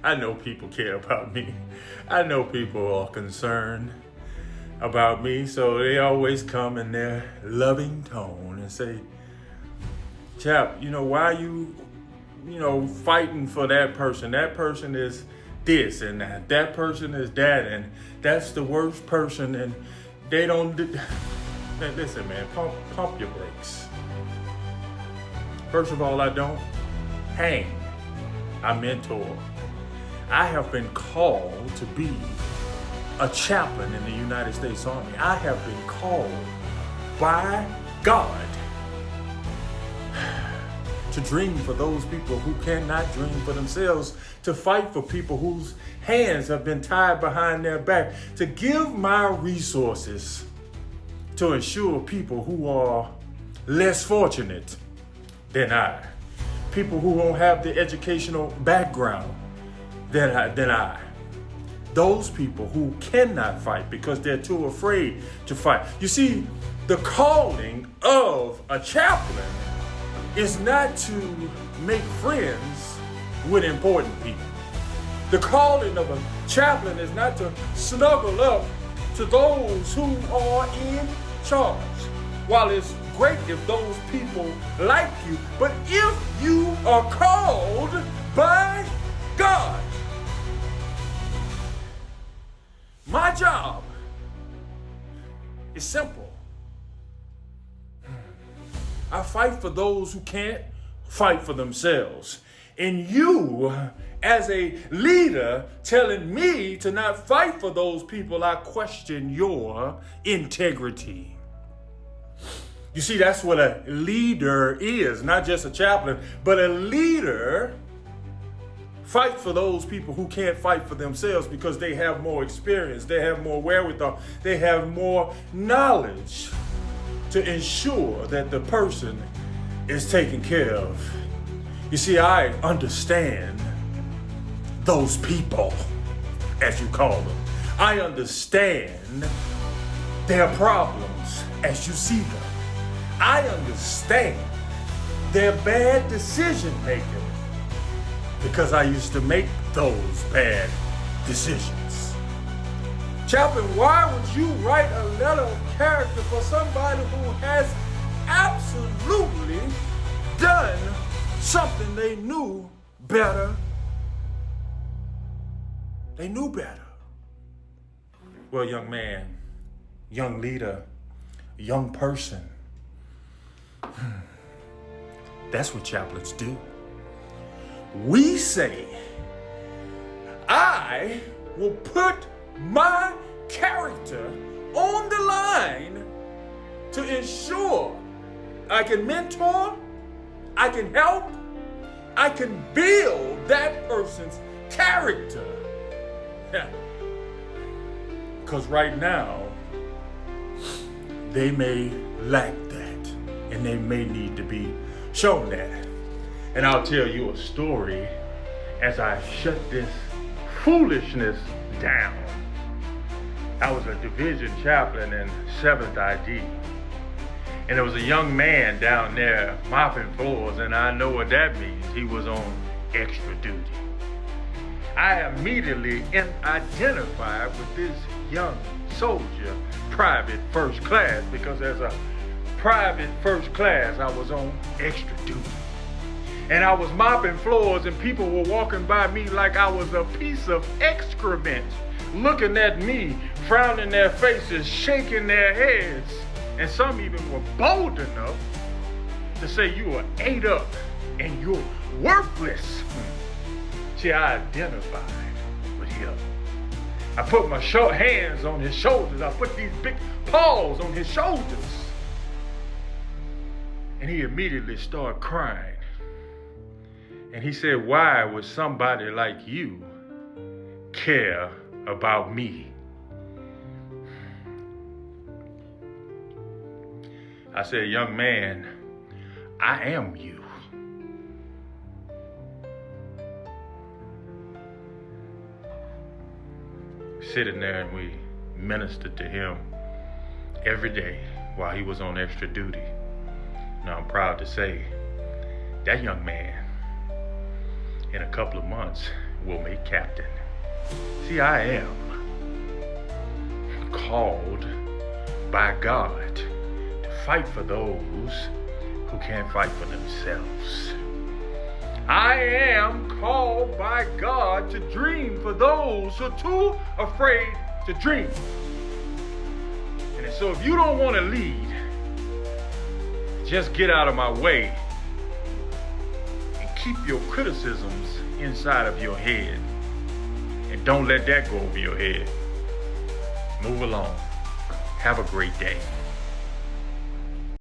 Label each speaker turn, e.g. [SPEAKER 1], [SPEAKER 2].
[SPEAKER 1] I know people care about me. I know people are concerned about me, so they always come in their loving tone and say, Chap, why you, fighting for that person? That person is this and that person is that, and that's the worst person, and they don't Man, listen, man, pump your brakes. First of all, I don't hang. I mentor. I have been called to be a chaplain in the United States Army. I have been called by God to dream for those people who cannot dream for themselves, to fight for people whose hands have been tied behind their back, to give my resources to ensure people who are less fortunate than I, people who don't have the educational background than I, those people who cannot fight because they're too afraid to fight. You see, the calling of a chaplain is not to make friends with important people. The calling of a chaplain is not to snuggle up to those who are in charge. While it's great if those people like you, but if you are called by God, my job is simple. I fight for those who can't fight for themselves. And you, as a leader, telling me to not fight for those people, I question your integrity. You see, that's what a leader is, not just a chaplain, but a leader fights for those people who can't fight for themselves because they have more experience, they have more wherewithal, they have more knowledge to ensure that the person is taken care of. You see, I understand those people, as you call them. I understand their problems as you see them. I understand their bad decision making because I used to make those bad decisions. Chaplain, why would you write a letter of character for somebody who has absolutely done something they knew better? They knew better. Well, young man, young leader, young person, that's what chaplains do. We say, I will put my character on the line to ensure I can mentor, I can help, I can build that person's character. Because right now, they may lack that, and they may need to be shown that. And I'll tell you a story as I shut this foolishness down. I was a division chaplain in 7th IG. And there was a young man down there mopping floors, and I know what that means. He was on extra duty. I immediately identified with this young soldier, private first class, because as a private first class, I was on extra duty. And I was mopping floors, and people were walking by me like I was a piece of excrement, looking at me, frowning their faces, shaking their heads. And some even were bold enough to say you are ate up and you're worthless. See, I identified with him. I put my hands on his shoulders. I put these big paws on his shoulders. And he immediately started crying. And he said, why would somebody like you care about me? I said, young man, I am you. Sitting there, and we ministered to him every day while he was on extra duty. Now I'm proud to say that young man in a couple of months will make captain. See, I am called by God to fight for those who can't fight for themselves. I am called by God to dream for those who are too afraid to dream. And so if you don't want to lead, just get out of my way and keep your criticisms inside of your head. And don't let that go over your head. Move along. Have a great day.